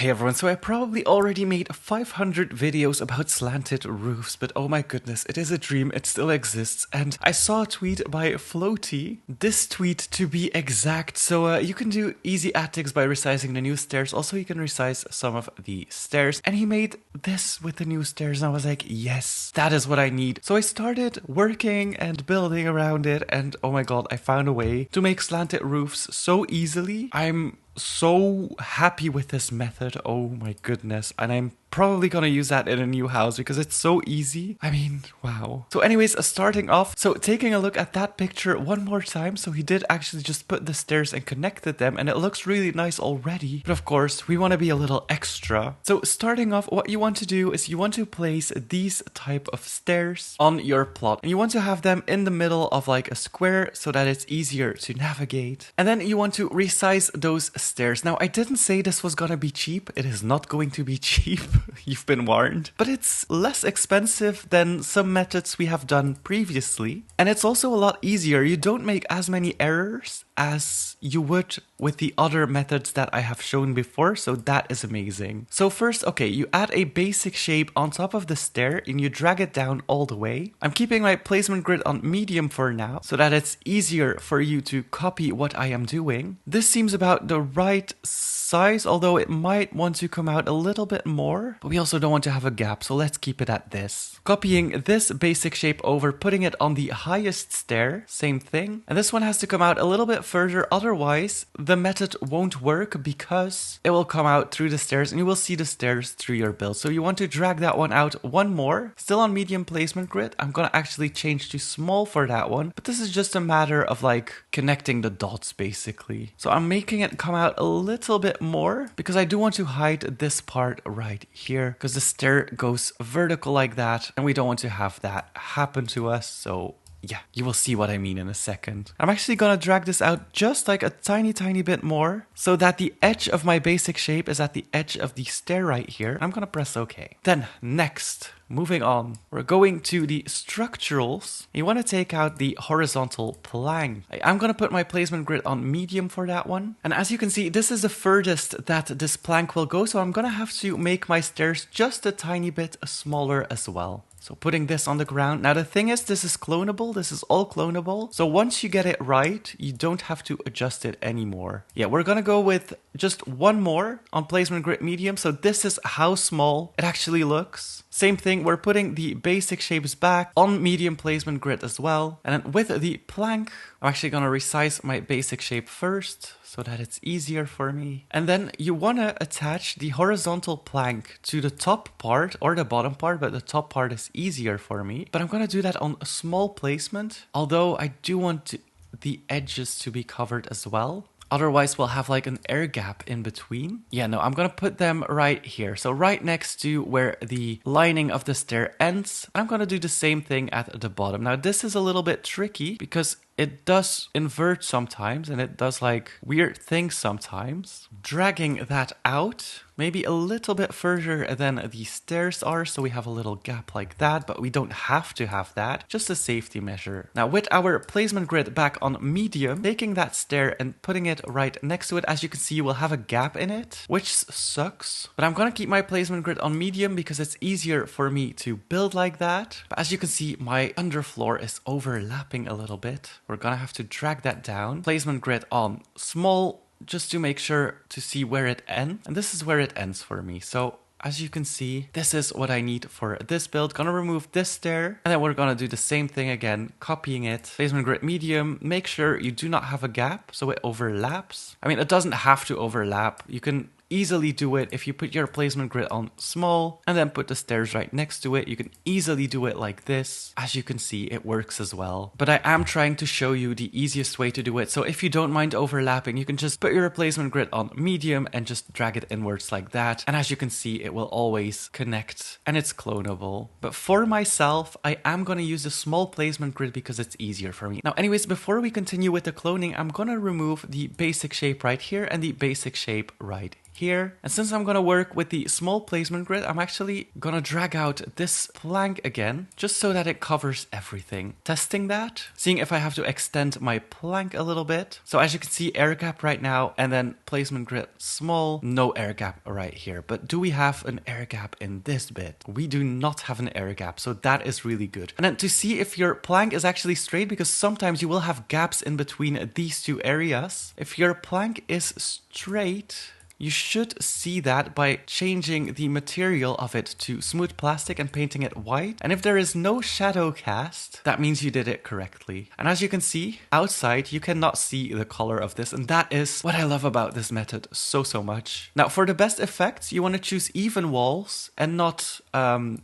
Hey everyone, so I probably already made 500 videos about slanted roofs, but oh my goodness, it is a dream, it still exists, and I saw a tweet by Floaty, this tweet to be exact, so you can do easy attics by resizing the new stairs, also you can resize some of the stairs, and he made this with the new stairs, and I was like, yes, that is what I need. So I started working and building around it, and oh my god, I found a way to make slanted roofs so easily. I'm so happy with this method, oh my goodness, and I'm probably gonna use that in a new house because it's so easy. I mean, wow. So anyways, starting off, so taking a look at that picture one more time, so he did actually just put the stairs and connected them, and it looks really nice already, but of course we want to be a little extra. So starting off, what you want to do is you want to place these type of stairs on your plot, and you want to have them in the middle of like a square so that it's easier to navigate, and then you want to resize those stairs. Now I didn't say this was gonna be cheap, it is not going to be cheap. You've been warned. But it's less expensive than some methods we have done previously. And it's also a lot easier. You don't make as many errors as you would with the other methods that I have shown before, so that is amazing. So first, okay, you add a basic shape on top of the stair and you drag it down all the way. I'm keeping my placement grid on medium for now, so that it's easier for you to copy what I am doing. This seems about the right size, although it might want to come out a little bit more, but we also don't want to have a gap, so let's keep it at this. Copying this basic shape over, putting it on the highest stair, same thing. And this one has to come out a little bit further, otherwise the method won't work because it will come out through the stairs and you will see the stairs through your build. So you want to drag that one out one more, still on medium placement grid. I'm gonna actually change to small for that one, but this is just a matter of like connecting the dots basically. So I'm making it come out a little bit more because I do want to hide this part right here because the stair goes vertical like that and we don't want to have that happen to us. So yeah, you will see what I mean in a second. I'm actually gonna drag this out just like a tiny bit more so that the edge of my basic shape is at the edge of the stair right here. I'm gonna press OK. Then next, moving on, we're going to the structurals. You want to take out the horizontal plank. I'm going to put my placement grid on medium for that one. And as you can see, this is the furthest that this plank will go. So I'm going to have to make my stairs just a tiny bit smaller as well. So putting this on the ground. Now the thing is, this is clonable. This is all clonable. So once you get it right, you don't have to adjust it anymore. Yeah, we're going to go with just one more on placement grid medium. So this is how small it actually looks. Same thing, we're putting the basic shapes back on medium placement grid as well. And then with the plank, I'm actually going to resize my basic shape first so that it's easier for me. And then you want to attach the horizontal plank to the top part or the bottom part, but the top part is easier for me. But I'm going to do that on a small placement, although I do want the edges to be covered as well. Otherwise, we'll have like an air gap in between. Yeah, no, I'm gonna put them right here. So right next to where the lining of the stair ends. I'm gonna do the same thing at the bottom. Now, this is a little bit tricky because it does invert sometimes and it does like weird things sometimes. Dragging that out, maybe a little bit further than the stairs are, so we have a little gap like that, but we don't have to have that, just a safety measure. Now with our placement grid back on medium, taking that stair and putting it right next to it, as you can see, we'll have a gap in it, which sucks, but I'm gonna keep my placement grid on medium because it's easier for me to build like that. But as you can see, my underfloor is overlapping a little bit. We're gonna have to drag that down. Placement grid on small, just to make sure to see where it ends. And this is where it ends for me. So as you can see, this is what I need for this build. Gonna remove this stair, and then we're gonna do the same thing again, copying it. Placement grid medium, make sure you do not have a gap so it overlaps. I mean, it doesn't have to overlap. You can easily do it if you put your placement grid on small and then put the stairs right next to it. You can easily do it like this. As you can see, it works as well. But I am trying to show you the easiest way to do it. So if you don't mind overlapping, you can just put your placement grid on medium and just drag it inwards like that. And as you can see, it will always connect and it's clonable. But for myself, I am going to use a small placement grid because it's easier for me. Now, anyways, before we continue with the cloning, I'm going to remove the basic shape right here and the basic shape right here. And since I'm gonna work with the small placement grid, I'm actually gonna drag out this plank again, just so that it covers everything. Testing that, seeing if I have to extend my plank a little bit. So as you can see, air gap right now, and then placement grid small, no air gap right here. But do we have an air gap in this bit? We do not have an air gap, so that is really good. And then to see if your plank is actually straight, because sometimes you will have gaps in between these two areas. If your plank is straight, you should see that by changing the material of it to smooth plastic and painting it white. And if there is no shadow cast, that means you did it correctly. And as you can see, outside, you cannot see the color of this. And that is what I love about this method so much. Now, for the best effects, you want to choose even walls and not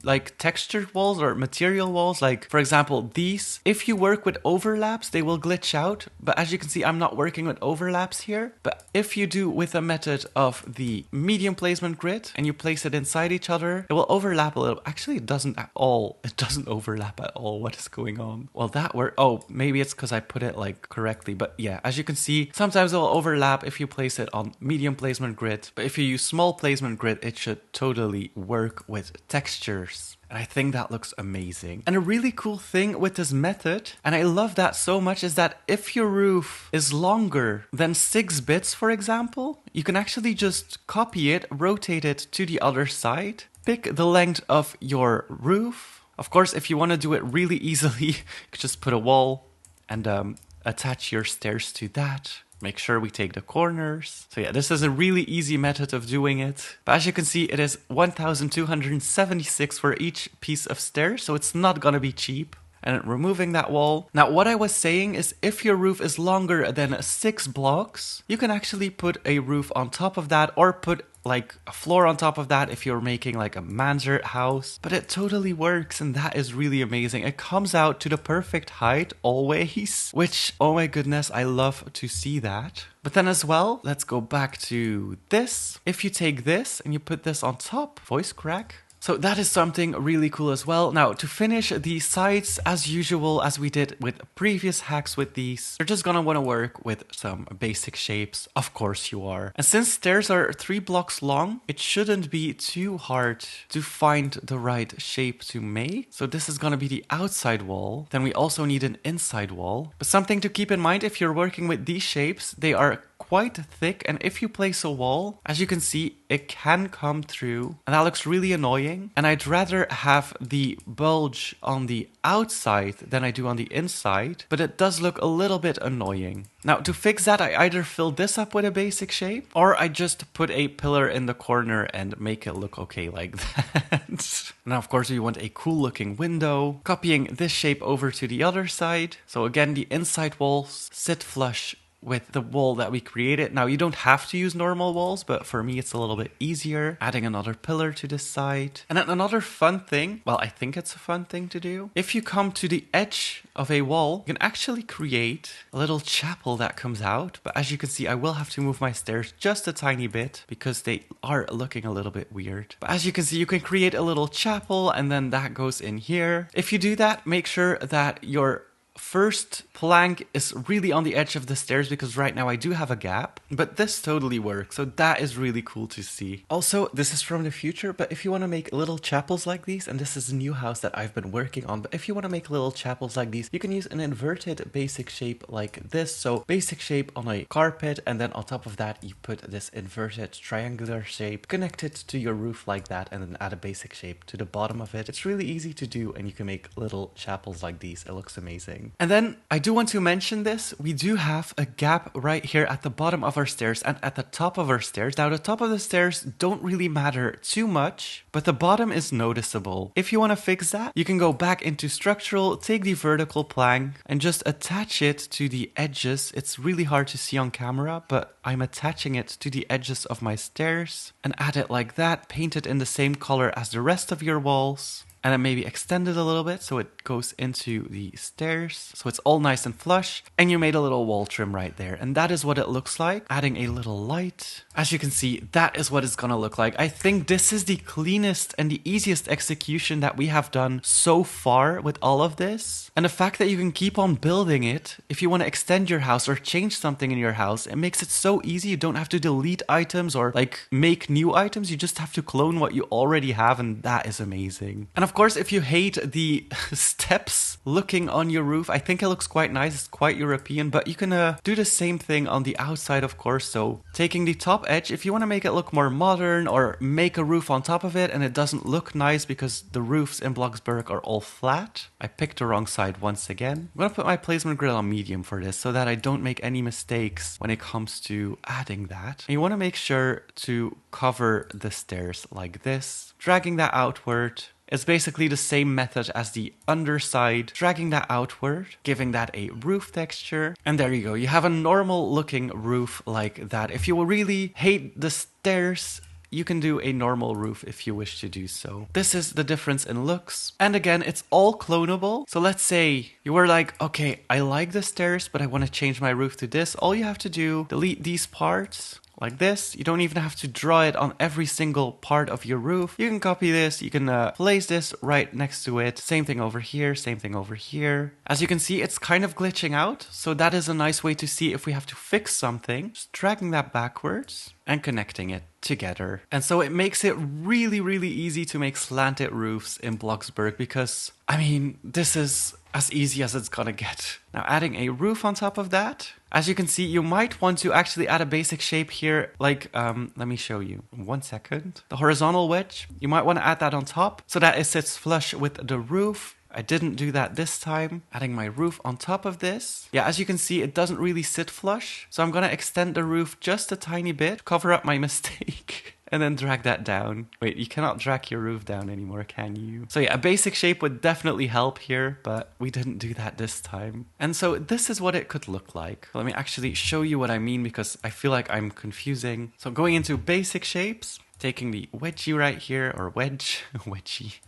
like textured walls or material walls. Like, for example, these. If you work with overlaps, they will glitch out. But as you can see, I'm not working with overlaps here. But if you do with a method of the medium placement grid and you place it inside each other, it will overlap a little. Actually, it doesn't at all. It doesn't overlap at all. What is going on? Well, that worked. Oh, maybe it's because I put it like correctly. But yeah, as you can see, sometimes it will overlap if you place it on medium placement grid. But if you use small placement grid, it should totally work with textures. And I think that looks amazing. And a really cool thing with this method, and I love that so much, is that if your roof is longer than 6 bits, for example, you can actually just copy it, rotate it to the other side, pick the length of your roof. Of course, if you want to do it really easily, you could just put a wall and attach your stairs to that. Make sure we take the corners. So yeah, this is a really easy method of doing it. But as you can see, it is 1,276 for each piece of stairs, so it's not gonna be cheap. And removing that wall. Now, what I was saying is if your roof is longer than 6 blocks, you can actually put a roof on top of that or put like a floor on top of that if you're making like a mansard house. But it totally works, and that is really amazing. It comes out to the perfect height always, which, oh my goodness, I love to see that. But then as well, let's go back to this. If you take this and you put this on top, voice crack. So that is something really cool as well. Now, to finish the sides, as usual, as we did with previous hacks with these, you're just gonna wanna work with some basic shapes. Of course you are. And since stairs are 3 blocks long, it shouldn't be too hard to find the right shape to make. So this is gonna be the outside wall. Then we also need an inside wall. But something to keep in mind if you're working with these shapes, they are quite thick, and if you place a wall, as you can see, it can come through, and that looks really annoying. And I'd rather have the bulge on the outside than I do on the inside, but it does look a little bit annoying. Now, to fix that, I either fill this up with a basic shape, or I just put a pillar in the corner and make it look okay like that. Now, of course, we want a cool looking window. Copying this shape over to the other side. So again, the inside walls sit flush with the wall that we created. Now, you don't have to use normal walls, but for me it's a little bit easier. Adding another pillar to this side. And then another fun thing, well, I think it's a fun thing to do. If you come to the edge of a wall, you can actually create a little chapel that comes out. But as you can see, I will have to move my stairs just a tiny bit because they are looking a little bit weird. But as you can see, you can create a little chapel and then that goes in here. If you do that, make sure that your first plank is really on the edge of the stairs, because right now I do have a gap, but this totally works. So that is really cool to see. Also, this is from the future, but if you want to make little chapels like these, and this is a new house that I've been working on, but if you want to make little chapels like these, you can use an inverted basic shape like this. So basic shape on a carpet, and then on top of that, you put this inverted triangular shape, connect it to your roof like that, and then add a basic shape to the bottom of it. It's really easy to do, and you can make little chapels like these. It looks amazing. And then I do want to mention this. We do have a gap right here at the bottom of our stairs and at the top of our stairs. Now, the top of the stairs don't really matter too much, but the bottom is noticeable. If you want to fix that, you can go back into structural, take the vertical plank and just attach it to the edges. It's really hard to see on camera, but I'm attaching it to the edges of my stairs and add it like that. Paint it in the same color as the rest of your walls. and then maybe extend it a little bit so it goes into the stairs. So it's all nice and flush. And you made a little wall trim right there. And that is what it looks like. Adding a little light. As you can see, that is what it's gonna look like. I think this is the cleanest and the easiest execution that we have done so far with all of this. And the fact that you can keep on building it, if you want to extend your house or change something in your house, it makes it so easy. You don't have to delete items or like make new items. You just have to clone what you already have, and that is amazing. And of course, if you hate the steps looking on your roof, I think it looks quite nice. It's quite European, but you can do the same thing on the outside, of course. So taking the top edge, if you want to make it look more modern or make a roof on top of it and it doesn't look nice because the roofs in Bloxburg are all flat. I picked the wrong side once again. I'm gonna put my placement grid on medium for this so that I don't make any mistakes when it comes to adding that. And you want to make sure to cover the stairs like this, dragging that outward. It's basically the same method as the underside, dragging that outward, giving that a roof texture. And there you go. You have a normal looking roof like that. If you really hate the stairs, you can do a normal roof if you wish to do so. This is the difference in looks. And again, it's all clonable. So let's say you were like, okay, I like the stairs, but I want to change my roof to this. All you have to do, delete these parts. Like this. You don't even have to draw it on every single part of your roof. You can copy this, you can place this right next to it. Same thing over here, same thing over here. As you can see, it's kind of glitching out. So that is a nice way to see if we have to fix something. Just dragging that backwards and connecting it together. And so it makes it really, really easy to make slanted roofs in Bloxburg because, I mean, this is as easy as it's gonna get. Now adding a roof on top of that. As you can see, you might want to actually add a basic shape here, like, let me show you. 1 second. The horizontal wedge, you might want to add that on top so that it sits flush with the roof. I didn't do that this time. Adding my roof on top of this. Yeah, as you can see, it doesn't really sit flush. So I'm going to extend the roof just a tiny bit, cover up my mistake. And then drag that down. Wait, you cannot drag your roof down anymore, can you? So yeah, a basic shape would definitely help here, but we didn't do that this time. And so this is what it could look like. Let me actually show you what I mean because I feel like I'm confusing. So going into basic shapes, taking the wedgie right here, or wedgie,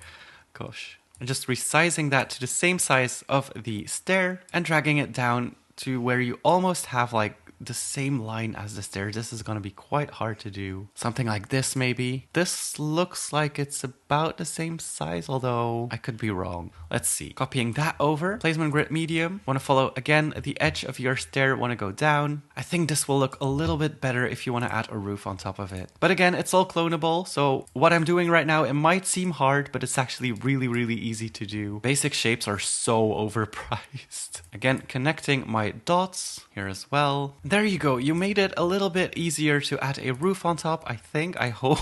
gosh. And just resizing that to the same size of the stair and dragging it down to where you almost have like the same line as the stairs. This is going to be quite hard to do. Something like this maybe. This looks like it's about the same size, although I could be wrong. Let's see. Copying that over. Placement grid medium. Want to follow again the edge of your stair. Want to go down. I think this will look a little bit better if you want to add a roof on top of it. But again, it's all clonable. So what I'm doing right now, it might seem hard, but it's actually really, really easy to do. Basic shapes are so overpriced. Again, connecting my dots here as well. There you go. You made it a little bit easier to add a roof on top, I think, I hope.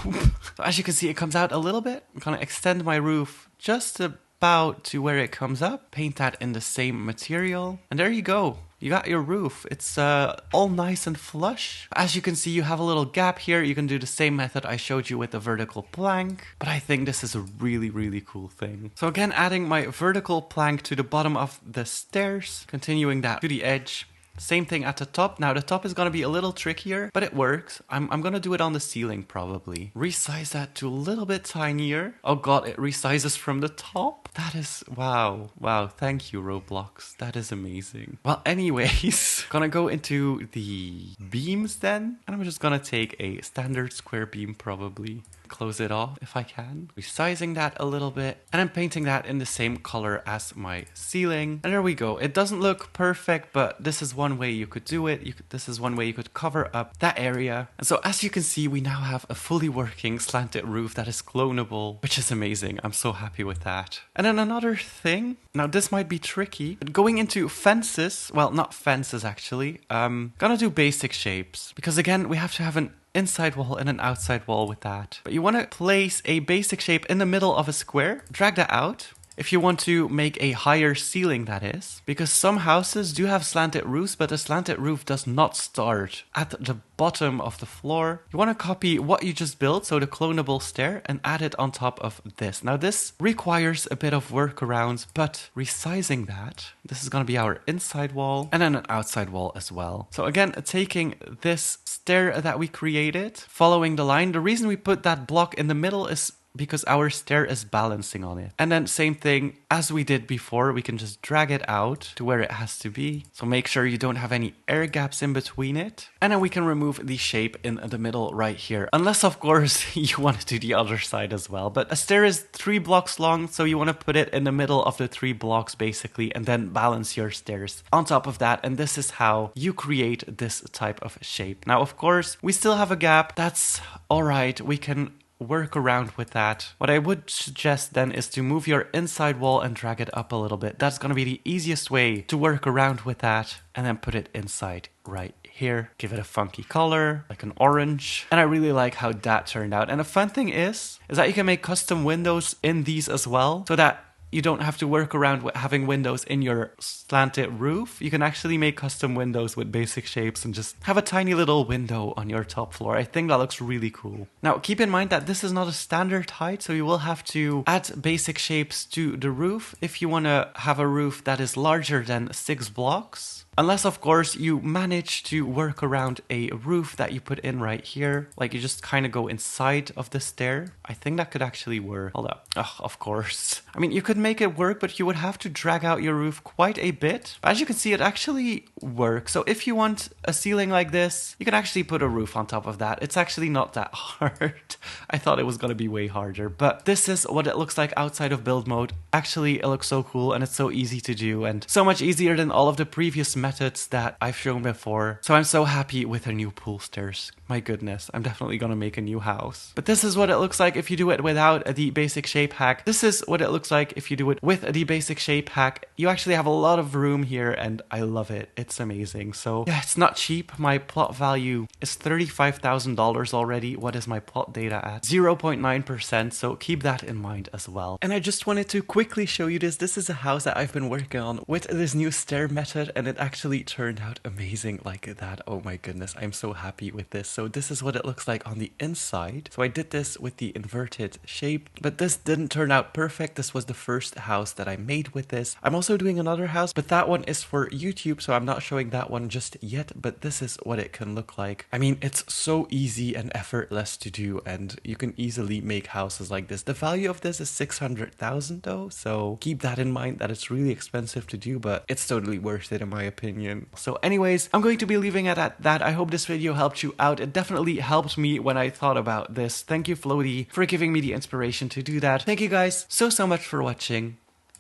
So as you can see, it comes out a little bit. I'm gonna extend my roof just about to where it comes up. Paint that in the same material. And there you go. You got your roof. It's all nice and flush. As you can see, you have a little gap here. You can do the same method I showed you with the vertical plank. But I think this is a really, really cool thing. So again, adding my vertical plank to the bottom of the stairs. Continuing that to the edge. Same thing at the top. Now the top is going to be a little trickier, but it works. I'm going to do it on the ceiling probably. Resize that to a little bit tinier. Oh god, it resizes from the top. That is, wow. Wow, thank you Roblox. That is amazing. Well, anyways, gonna go into the beams then. And I'm just gonna take a standard square beam probably. Close it off if I can. Resizing that a little bit. And I'm painting that in the same color as my ceiling. And there we go. It doesn't look perfect, but this is one way you could do it. This is one way you could cover up that area. And so as you can see, we now have a fully working slanted roof that is clonable, which is amazing. I'm so happy with that. And then another thing, now this might be tricky, but going into fences, well, not fences actually, gonna do basic shapes. Because again, we have to have an inside wall and an outside wall with that. But you want to place a basic shape in the middle of a square, drag that out. If you want to make a higher ceiling, that is, because some houses do have slanted roofs, but a slanted roof does not start at the bottom of the floor. You want to copy what you just built, so the clonable stair, and add it on top of this. Now this requires a bit of workarounds, but resizing that, this is going to be our inside wall and then an outside wall as well. So again, taking this stair that we created, following the line. The reason we put that block in the middle is because our stair is balancing on it. And then same thing as we did before, we can just drag it out to where it has to be. So make sure you don't have any air gaps in between it. And then we can remove the shape in the middle right here. Unless of course you want to do the other side as well. But a stair is 3 blocks long, so you want to put it in the middle of the 3 blocks basically, and then balance your stairs on top of that. And this is how you create this type of shape. Now of course we still have a gap. That's all right. We can work around with that. What I would suggest then is to move your inside wall and drag it up a little bit. That's going to be the easiest way to work around with that, and then put it inside right here. Give it a funky color, like an orange. And I really like how that turned out. And a fun thing is that you can make custom windows in these as well, so that you don't have to work around with having windows in your slanted roof. You can actually make custom windows with basic shapes and just have a tiny little window on your top floor. I think that looks really cool. Now, keep in mind that this is not a standard height, so you will have to add basic shapes to the roof if you want to have a roof that is larger than 6 blocks. Unless, of course, you manage to work around a roof that you put in right here. Like you just kind of go inside of the stair. I think that could actually work. Hold up. Oh, of course. I mean, you could make it work, but you would have to drag out your roof quite a bit. But as you can see, it actually works. So if you want a ceiling like this, you can actually put a roof on top of that. It's actually not that hard. I thought it was going to be way harder. But this is what it looks like outside of build mode. Actually, it looks so cool and it's so easy to do and so much easier than all of the previous methods that I've shown before. So I'm so happy with our new pool stairs. My goodness, I'm definitely gonna make a new house. But this is what it looks like if you do it without the basic shape hack. This is what it looks like if you do it with the basic shape hack. You actually have a lot of room here and I love it. It's amazing. So yeah, it's not cheap. My plot value is $35,000 already. What is my plot data at? 0.9%. So keep that in mind as well. And I just wanted to quickly show you this. This is a house that I've been working on with this new stair method and it actually turned out amazing like that. Oh my goodness, I'm so happy with this. So this is what it looks like on the inside. So I did this with the inverted shape, but this didn't turn out perfect. This was the first house that I made with this. I'm also doing another house, but that one is for YouTube, so I'm not showing that one just yet, but this is what it can look like. I mean, it's so easy and effortless to do, and you can easily make houses like this. The value of this is 600,000 though, so keep that in mind that it's really expensive to do, but it's totally worth it in my opinion. So anyways, I'm going to be leaving it at that. I hope this video helped you out. It definitely helped me when I thought about this. Thank you, Floaty, for giving me the inspiration to do that. Thank you guys so much for watching.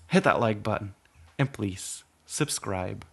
Hit that like button and please subscribe.